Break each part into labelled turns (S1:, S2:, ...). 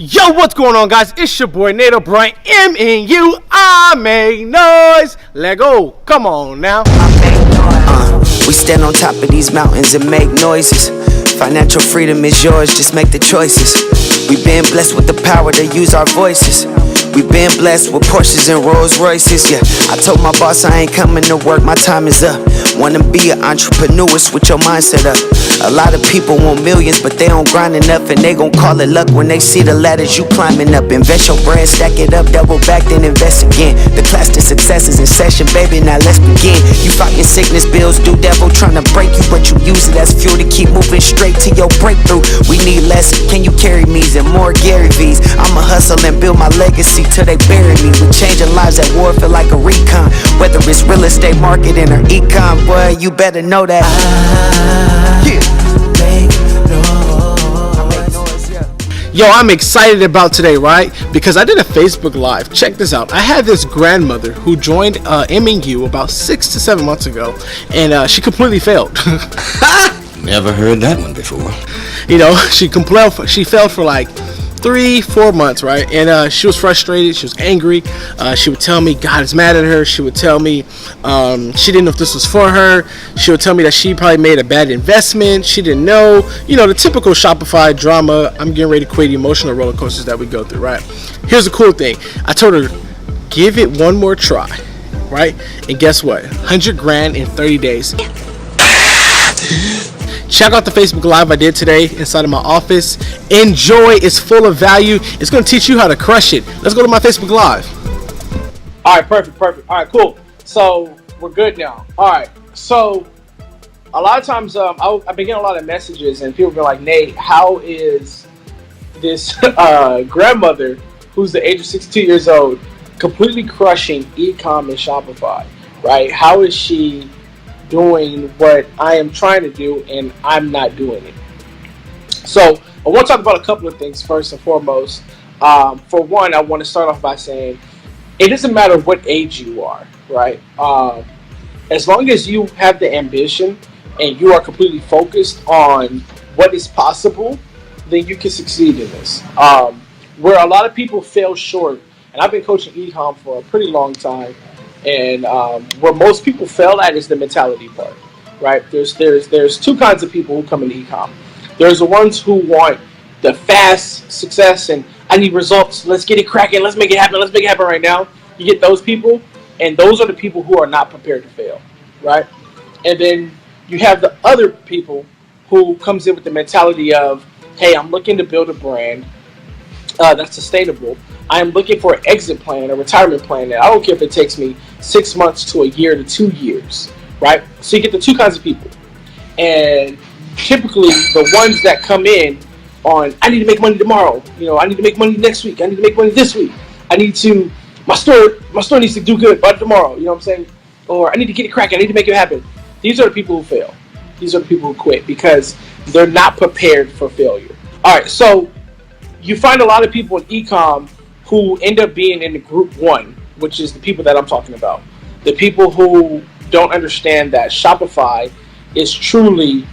S1: Yo, what's going on, guys? It's your boy Nato Bryant, M-N-U. I make noise. Let go. Come on now.
S2: We stand on top of these mountains and make noises. Financial freedom is yours, just make the choices. We've been blessed with the power to use our voices. We've been blessed with Porsches and Rolls Royces. Yeah, I told my boss I ain't coming to work, my time is up. Wanna be an entrepreneur, switch your mindset up. A lot of people want millions, but they don't grind enough, and they gon' call it luck when they see the ladders you climbing up. Invest your bread, stack it up, double back, then invest again. The class to success is in session, baby, now let's begin. You fighting sickness, bills, do devil trying to break you, but you use it as fuel to keep moving straight to your breakthrough. We need less, can you carry me's and more Gary V's. I'ma hustle and build my legacy till they bury me. We changing lives at war, feel like a recon. Whether it's real estate marketing or econ, boy, you better know that.
S1: Yo, I'm excited about today, right? Because I did a Facebook Live. Check this out. I had this grandmother who joined M&U about 6 to 7 months ago, and she completely failed.
S3: Never heard that one before.
S1: You know, she failed for like 3-4 months, right? And she was frustrated, she was angry. She would tell me God is mad at her. She would tell me she didn't know if this was for her. She would tell me that she probably made a bad investment. She didn't know, you know, the typical Shopify drama. I'm getting ready to quit, emotional roller coasters that we go through, right? Here's the cool thing. I told her, give it one more try, right? And guess what? 100 grand in 30 days. Check out the Facebook Live I did today inside of my office. Enjoy. It's full of value. It's going to teach you how to crush it. Let's go to my Facebook Live.
S4: All right, perfect. All right, cool. So we're good now. All right. So a lot of times I've been getting a lot of messages and people be like, Nate, how is this grandmother who's the age of 62 years old completely crushing e-com and Shopify, right? How is she doing what I am trying to do and I'm not doing it? So I want to talk about a couple of things first and foremost. For one, I want to start off by saying it doesn't matter what age you are, right? As long as you have the ambition and you are completely focused on what is possible, then you can succeed in this. Where a lot of people fail short, and I've been coaching e-com for a pretty long time, and where most people fail at is the mentality part, right? There's two kinds of people who come into e-com. There's the ones who want the fast success and I need results. Let's get it cracking. Let's make it happen. Let's make it happen right now. You get those people, and those are the people who are not prepared to fail, right? And then you have the other people who comes in with the mentality of, hey, I'm looking to build a brand that's sustainable. I'm looking for an exit plan, a retirement plan that I don't care if it takes me 6 months to a year to 2 years, right? So you get the two kinds of people. And typically the ones that come in on, I need to make money tomorrow, you know, I need to make money next week, I need to make money this week, my store needs to do good by tomorrow, you know what I'm saying? Or I need to get it cracking, I need to make it happen. These are the people who fail. These are the people who quit because they're not prepared for failure. All right, so you find a lot of people in e-com who end up being in the group one, which is the people that I'm talking about. The people who don't understand that Shopify is truly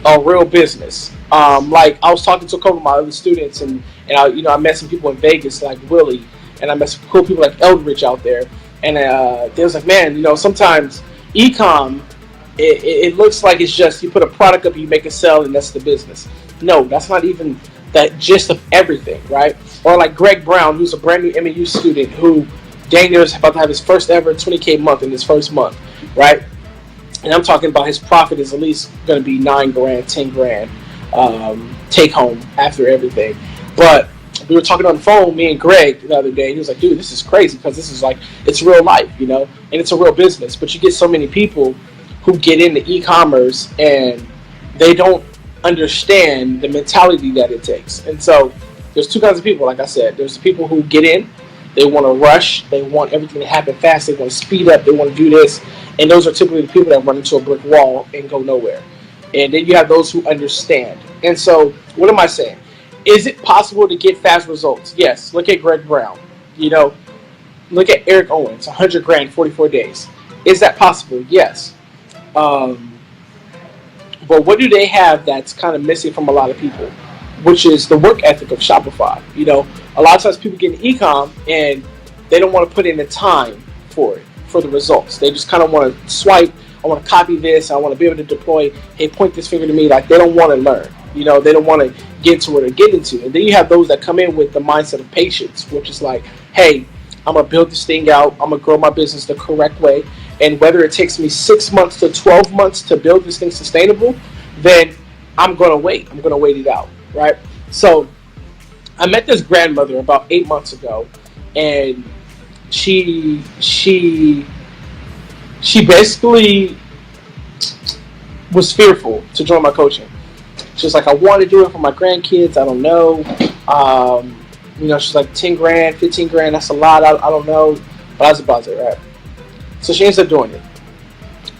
S4: a real business. Like I was talking to a couple of my other students, and I met some people in Vegas like Willie, and I met some cool people like Eldridge out there, and they was like, man, you know, sometimes e-com, it looks like it's just you put a product up, you make a sell, and that's the business. No, that's not even that gist of everything, right? Or like Greg Brown, who's a brand new M&U student who dang near is about to have his first ever 20K month in his first month, right? And I'm talking about his profit is at least going to be 9 grand, 10 grand take home after everything. But we were talking on the phone, me and Greg, the other day. He was like, dude, this is crazy because this is like, it's real life, you know, and it's a real business. But you get so many people who get into e-commerce and they don't understand the mentality that it takes. And so there's two kinds of people, like I said. There's the people who get in, they want to rush, they want everything to happen fast, they want to speed up, they want to do this. And those are typically the people that run into a brick wall and go nowhere. And then you have those who understand. And so what am I saying? Is it possible to get fast results? Yes. Look at Greg Brown. You know, look at Eric Owens, 100 grand, 44 days. Is that possible? Yes. But what do they have that's kind of missing from a lot of people? which is the work ethic of Shopify. You know, a lot of times people get in e-com and they don't want to put in the time for it, for the results. They just kind of want to swipe. I want to copy this. I want to be able to deploy. Hey, point this finger to me. Like, they don't want to learn. You know, they don't want to get to where they're getting to. And then you have those that come in with the mindset of patience, which is like, hey, I'm going to build this thing out. I'm going to grow my business the correct way. And whether it takes me 6 months to 12 months to build this thing sustainable, then I'm going to wait. I'm going to wait it out, right? So I met this grandmother about 8 months ago, and she basically was fearful to join my coaching. She was like, I want to do it for my grandkids. I don't know. You know, she's like 10 grand, 15 grand. That's a lot. I don't know. But I was about it, right? So she ends up doing it.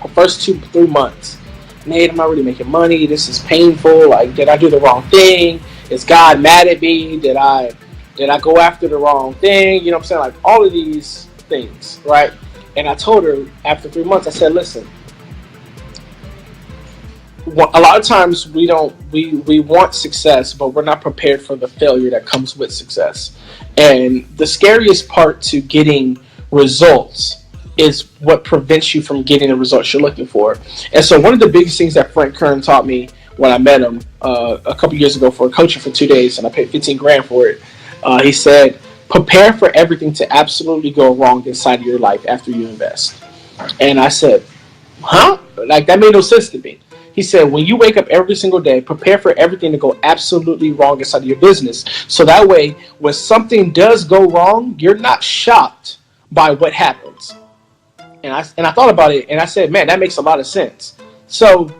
S4: Her first 2-3 months. Nate, I'm not really making money. This is painful. Like, did I do the wrong thing? Is God mad at me? Did I go after the wrong thing? You know what I'm saying? Like, all of these things, right? And I told her after 3 months, I said, listen, a lot of times we want success, but we're not prepared for the failure that comes with success. And the scariest part to getting results is what prevents you from getting the results you're looking for. And so one of the biggest things that Frank Kern taught me when I met him a couple years ago for coaching for 2 days, and I paid 15 grand for it, he said, prepare for everything to absolutely go wrong inside of your life after you invest. And I said, huh? Like, that made no sense to me. He said, when you wake up every single day, prepare for everything to go absolutely wrong inside of your business. So that way, when something does go wrong, you're not shocked by what happens. And I thought about it, and I said, man, that makes a lot of sense. So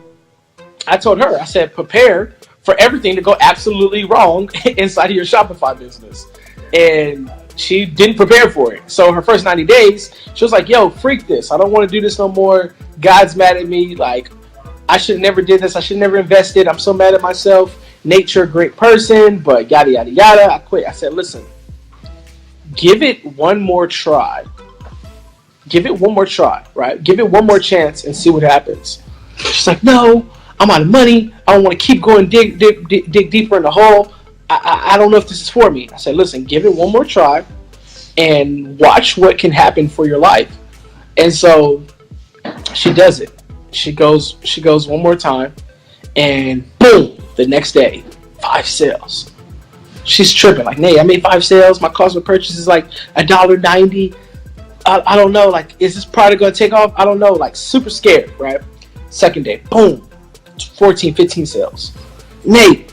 S4: I told her, I said, prepare for everything to go absolutely wrong inside of your Shopify business. And she didn't prepare for it. So her first 90 days, she was like, yo, freak this. I don't want to do this no more. God's mad at me. Like, I should have never did this. I should have never invested. I'm so mad at myself. Nate, you're a great person, but yada, yada, yada. I quit. I said, listen, give it one more try. Give it one more try, right? Give it one more chance and see what happens. She's like, no, I'm out of money. I don't want to keep going dig deeper in the hole. I don't know if this is for me. I said, listen, give it one more try and watch what can happen for your life. And so she does it. She goes one more time, and boom, the next day, 5 sales. She's tripping. Like, Nate, I made 5 sales. My cost of purchase is like $1.90. I don't know. Like, is this product going to take off? I don't know. Like, super scared, right? Second day, boom, 14, 15 sales. Nate,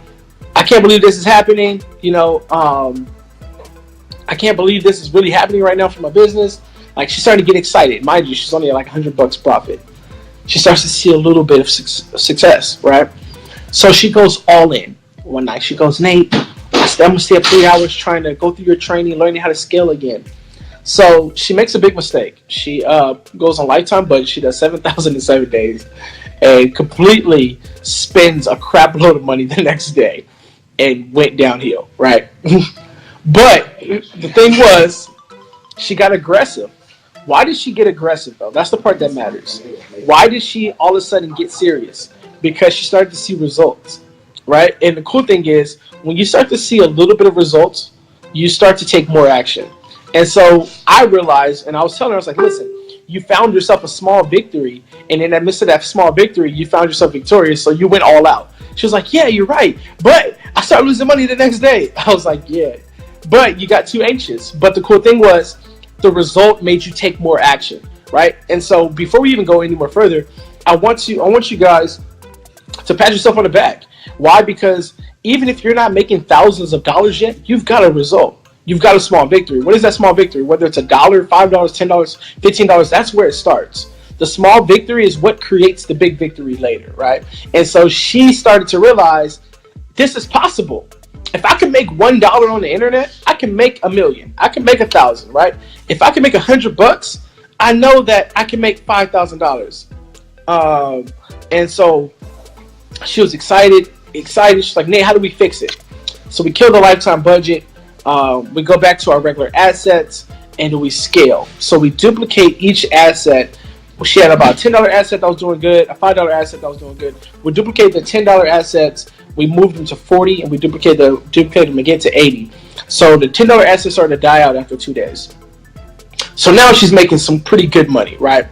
S4: I can't believe this is happening. You know, I can't believe this is really happening right now for my business. Like, she's starting to get excited. Mind you, she's only at like $100 profit. She starts to see a little bit of success, right? So she goes all in. One night she goes, Nate, I'm going to stay up 3 hours trying to go through your training, learning how to scale again. So she makes a big mistake. She goes on lifetime budget. She does 7,000 in 7 days and completely spends a crap load of money the next day and went downhill, right? But the thing was, she got aggressive. Why did she get aggressive, though? That's the part that matters. Why did she all of a sudden get serious? Because she started to see results, right? And the cool thing is, when you start to see a little bit of results, you start to take more action. And so I realized, and I was telling her, I was like, listen, you found yourself a small victory, and in the midst of that small victory, you found yourself victorious, so you went all out. She was like, yeah, you're right, but I started losing money the next day. I was like, yeah, but you got too anxious. But the cool thing was, the result made you take more action, right? And so before we even go any more further, I want you guys to pat yourself on the back. Why? Because even if you're not making thousands of dollars yet, you've got a result. You've got a small victory. What is that small victory? Whether it's $1, $5, $10, $15, that's where it starts. The small victory is what creates the big victory later, right? And so she started to realize this is possible. If I can make $1 on the internet, I can make $1 million. I can make 1,000, right? If I can make $100, I know that I can make $5,000. And so she was excited. She's like, Nate, how do we fix it? So we kill the lifetime budget. We go back to our regular assets, and we scale. So we duplicate each asset. She had about a $10 asset that was doing good, a $5 asset that was doing good. We duplicate the $10 assets We moved them to 40, and we duplicated them again to 80. So the $10 assets started to die out after 2 days. So now she's making some pretty good money, right?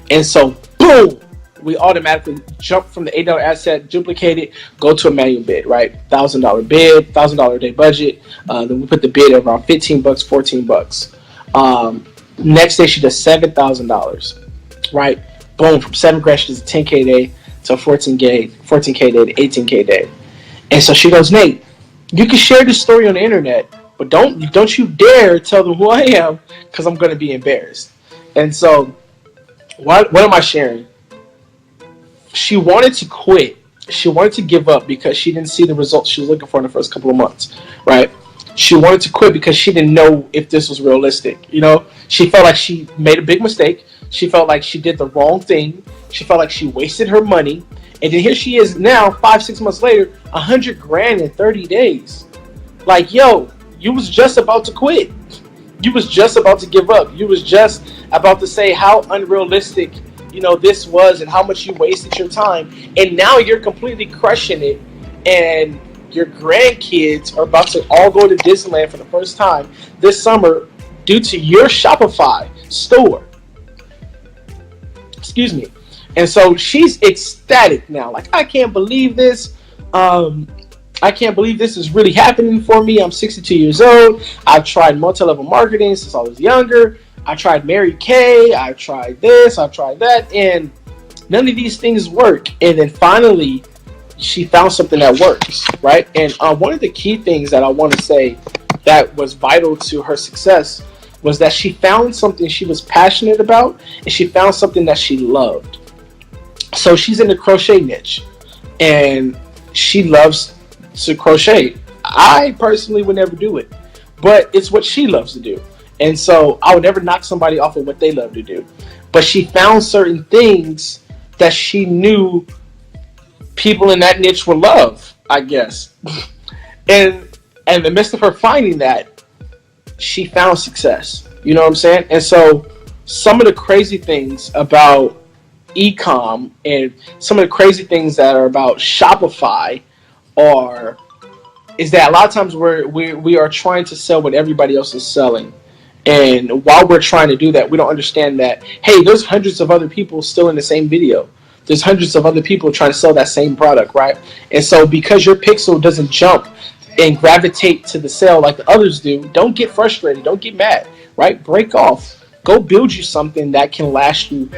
S4: And so, boom, we automatically jump from the $8 asset, duplicate it, go to a manual bid, right? $1,000 bid, $1,000 a day budget. Then we put the bid at around $15, $14. Next day she does $7,000, right? Boom, from 7 grand she does a 10K day to 14K day to 18K day. And so she goes, Nate, you can share this story on the internet, but don't you dare tell them who I am, because I'm going to be embarrassed. And so what am I sharing? She wanted to quit. She wanted to give up because she didn't see the results she was looking for in the first couple of months, right? She wanted to quit because she didn't know if this was realistic. You know, she felt like she made a big mistake. She felt like she did the wrong thing. She felt like she wasted her money. And then here she is now, 5-6 months later, $100 grand in 30 days. Like, yo, you was just about to quit. You was just about to give up. You was just about to say how unrealistic, this was and how much you wasted your time. And now you're completely crushing it. And your grandkids are about to all go to Disneyland for the first time this summer due to your Shopify store. Excuse me. And so she's ecstatic now. Like, I can't believe this. I can't believe this is really happening for me. I'm 62 years old. I've tried multi-level marketing since I was younger. I tried Mary Kay. I tried this. I tried that. And none of these things work. And then finally, she found something that works, right? And one of the key things that I want to say that was vital to her success was that she found something she was passionate about, and she found something that she loved. So she's in the crochet niche, and she loves to crochet. I personally would never do it, but it's what she loves to do. And so I would never knock somebody off of what they love to do. But she found certain things that she knew people in that niche would love, I guess. And in the midst of her finding that, she found success. You know what I'm saying? And so some of the crazy things about e-com and some of the crazy things that are about Shopify is that a lot of times we are trying to sell what everybody else is selling. And while we're trying to do that, we don't understand that, hey, there's hundreds of other people still in the same video. There's hundreds of other people trying to sell that same product, right? And so because your pixel doesn't jump and gravitate to the sale like the others do, don't get frustrated. Don't get mad, right? Break off. Go build you something that can last you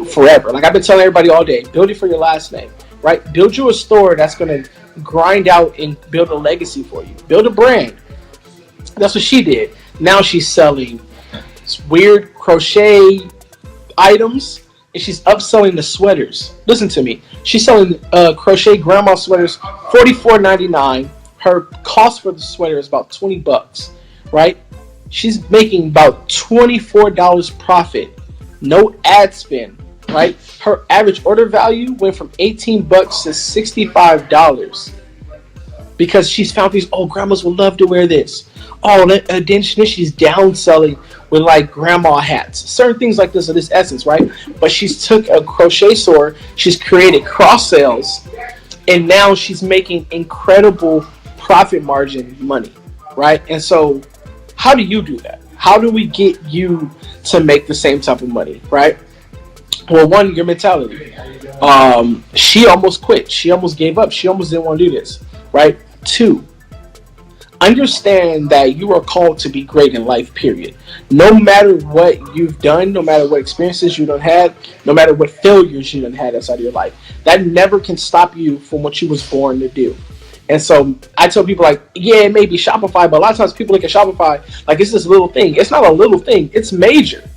S4: forever. Like I've been telling everybody all day, build it for your last name, right? Build you a store that's going to grind out and build a legacy for you. Build a brand. That's what she did. Now she's selling weird crochet items, and she's upselling the sweaters. Listen to me. She's selling crochet grandma sweaters, $44.99. Her cost for the sweater is about $20, right? She's making about $24 profit. No ad spend, right? Her average order value went from $18 to $65 because she's found these, grandmas would love to wear this. Then she's downselling with like grandma hats, certain things like this of this essence, right? But she's took a crochet store, she's created cross sales, and now she's making incredible profit margin money, right? And so how do you do that? How do we get you to make the same type of money, right? Well, one, your mentality. She almost quit. She almost gave up. She almost didn't want to do this, right? 2, understand that you are called to be great in life, period. No matter what you've done, no matter what experiences you done had, no matter what failures you done had outside of your life, that never can stop you from what you was born to do. And so I tell people like, yeah, it may be Shopify, but a lot of times people look at Shopify like it's this little thing. It's not a little thing. It's major.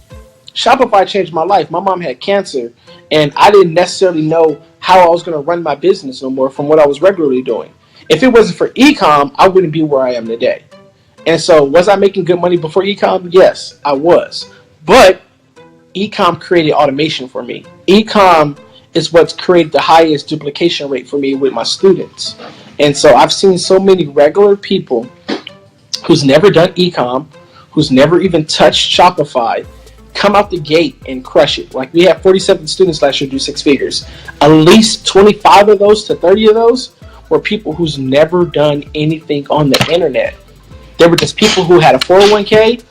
S4: Shopify changed my life. My mom had cancer, and I didn't necessarily know how I was going to run my business no more from what I was regularly doing. If it wasn't for e-com, I wouldn't be where I am today. And so was I making good money before e-com? Yes, I was. But e-com created automation for me. E-com is what's created the highest duplication rate for me with my students. And so I've seen so many regular people who's never done e-com, who's never even touched Shopify, come out the gate and crush it. Like we had 47 students last year do 6 figures. At least 25 of those to 30 of those were people who's never done anything on the internet. They were just people who had a 401k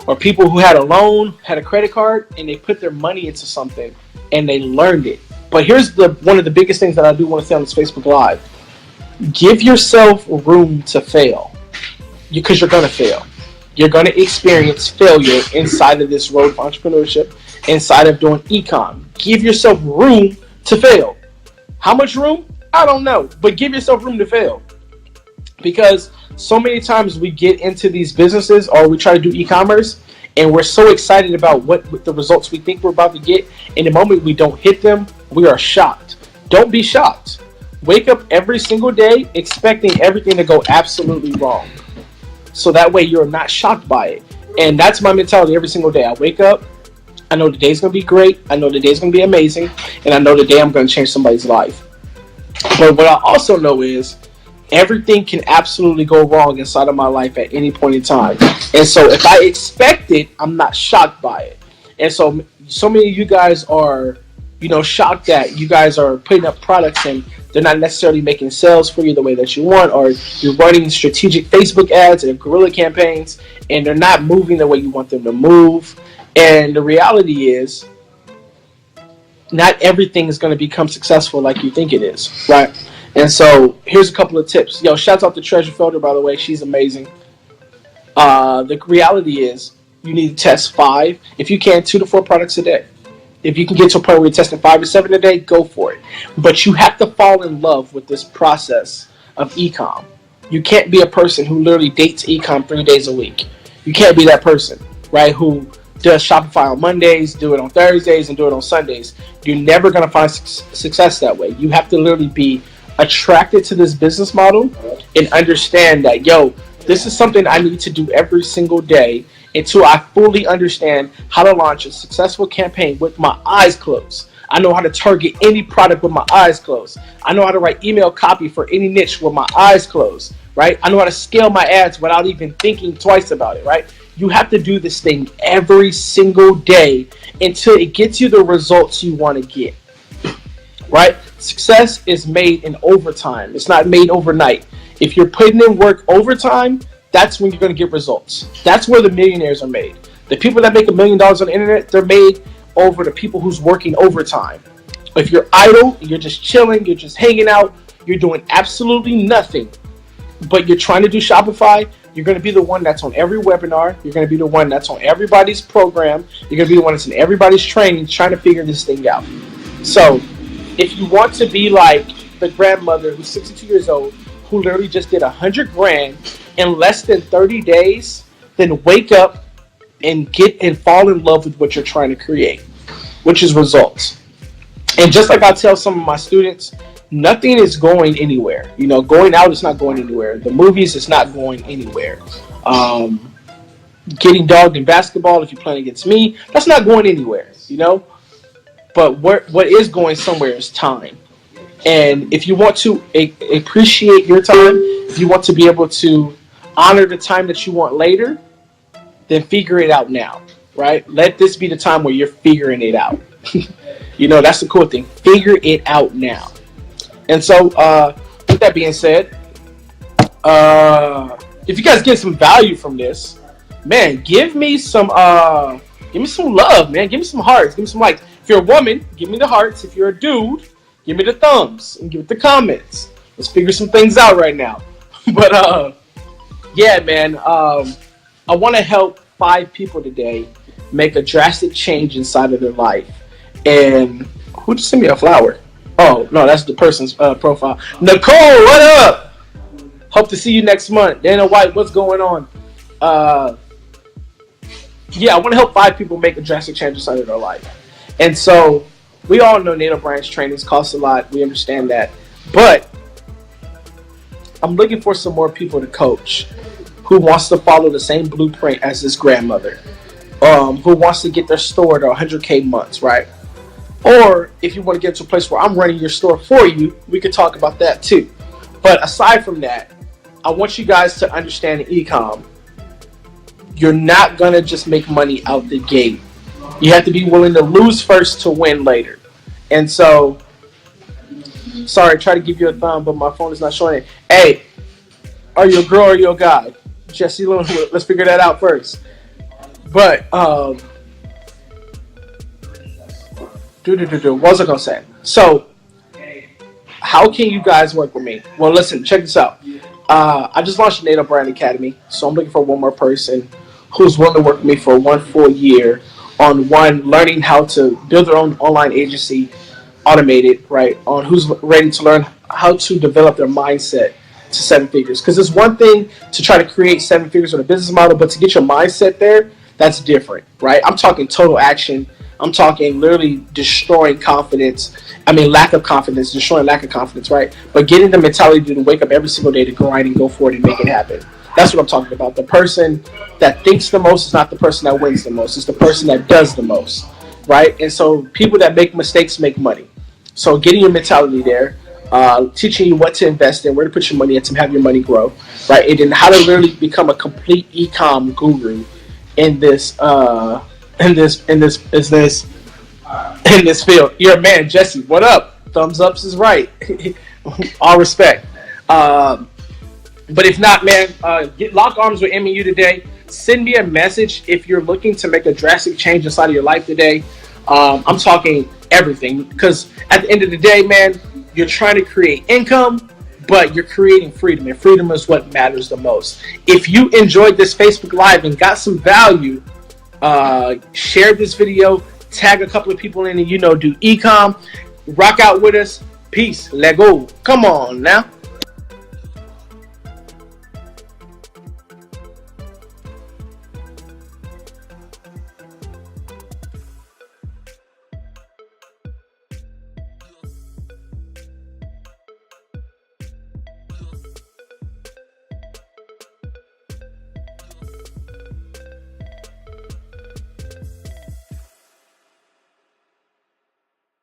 S4: or people who had a loan, had a credit card, and they put their money into something and they learned it. But here's one of the biggest things that I do want to say on this Facebook Live. Give yourself room to fail, because you're going to fail. You're going to experience failure inside of this road of entrepreneurship, inside of doing ecom. Give yourself room to fail. How much room? I don't know, but give yourself room to fail. Because so many times we get into these businesses or we try to do e-commerce and we're so excited about what the results we think we're about to get. And the moment we don't hit them, we are shocked. Don't be shocked. Wake up every single day expecting everything to go absolutely wrong. So that way you're not shocked by it. And that's my mentality every single day. I wake up, I know the day's going to be great. I know the day's going to be amazing. And I know the day I'm going to change somebody's life. But what I also know is everything can absolutely go wrong inside of my life at any point in time. And so if I expect it, I'm not shocked by it. And so many of you guys are, shocked that you guys are putting up products and they're not necessarily making sales for you the way that you want, or you're running strategic Facebook ads and guerrilla campaigns and they're not moving the way you want them to move. And the reality is, not everything is going to become successful like you think it is, right? And so here's a couple of tips. Shouts out to Treasure Felder, by the way. She's amazing. The reality is you need to test 5, if you can, 2 to 4 products a day. If you can get to a point where you're testing 5 to 7 a day, go for it. But you have to fall in love with this process of e-com. You can't be a person who literally dates e-com 3 days a week. You can't be that person, right, who does Shopify on Mondays, do it on Thursdays, and do it on Sundays. You're never going to find success that way. You have to literally be attracted to this business model and understand that, this is something I need to do every single day until I fully understand how to launch a successful campaign with my eyes closed. I know how to target any product with my eyes closed. I know how to write email copy for any niche with my eyes closed, right? I know how to scale my ads without even thinking twice about it, right? You have to do this thing every single day until it gets you the results you want to get, right? Success is made in overtime. It's not made overnight. If you're putting in work overtime, that's when you're going to get results. That's where the millionaires are made. The people that make $1 million on the internet, they're made over the people who's working overtime. If you're idle, you're just chilling, you're just hanging out, you're doing absolutely nothing, but you're trying to do Shopify, you're going to be the one that's on every webinar. You're going to be the one that's on everybody's program. You're going to be the one that's in everybody's training trying to figure this thing out. So if you want to be like the grandmother who's 62 years old, who literally just did $100,000 in less than 30 days, then wake up and get and fall in love with what you're trying to create, which is results. And just like I tell some of my students, nothing is going anywhere. Going out is not going anywhere. The movies is not going anywhere. Getting dogged in basketball, if you're playing against me, that's not going anywhere, But what is going somewhere is time. And if you want to appreciate your time, if you want to be able to honor the time that you want later, then figure it out now, right? Let this be the time where you're figuring it out. That's the cool thing. Figure it out now. And so, with that being said, if you guys get some value from this, man, give me some love, man. Give me some hearts. Give me some likes. If you're a woman, give me the hearts. If you're a dude, give me the thumbs and give it the comments. Let's figure some things out right now. But yeah, man, I want to help 5 people today make a drastic change inside of their life. And who just sent me a flower? Oh, no, that's the person's profile. Nicole, what up? Hope to see you next month. Dana White, what's going on? Yeah, I want to help 5 people make a drastic change inside of their life. And so we all know natal branch trainings cost a lot. We understand that. But I'm looking for some more people to coach who wants to follow the same blueprint as this grandmother, who wants to get their store to 100K months, right? Or if you want to get to a place where I'm running your store for you, we could talk about that too. But aside from that, I want you guys to understand e-com. You're not going to just make money out the gate. You have to be willing to lose first to win later. And so Sorry, try to give you a thumb, but my phone is not showing it. Hey, are you a girl or are you a guy? Jesse, let's figure that out first. But what was I gonna say? So, how can you guys work with me? Well, listen, check this out. I just launched a NATO Brand Academy, so I'm looking for one more person who's willing to work with me for 1 full year on learning how to build their own online agency, automated, right? On who's ready to learn how to develop their mindset to 7 figures. Because it's one thing to try to create 7 figures with a business model, but to get your mindset there, that's different, right? I'm talking total action. I'm talking literally destroying confidence. Lack of confidence, destroying lack of confidence, right? But getting the mentality to wake up every single day to grind and go forward and make it happen. That's what I'm talking about. The person that thinks the most is not the person that wins the most. It's the person that does the most, right? And so people that make mistakes make money. So getting your mentality there, teaching you what to invest in, where to put your money in to have your money grow, right? And then how to literally become a complete e-com guru in this field. You're a man, Jesse. What up? Thumbs ups is right. All respect. But if not, man, lock arms with MU today. Send me a message if you're looking to make a drastic change inside of your life today. I'm talking everything, because at the end of the day, man, you're trying to create income, but you're creating freedom, and freedom is what matters the most. If you enjoyed this Facebook Live and got some value, share this video, tag a couple of people in it, do e-com, rock out with us. Peace. Let go. Come on now.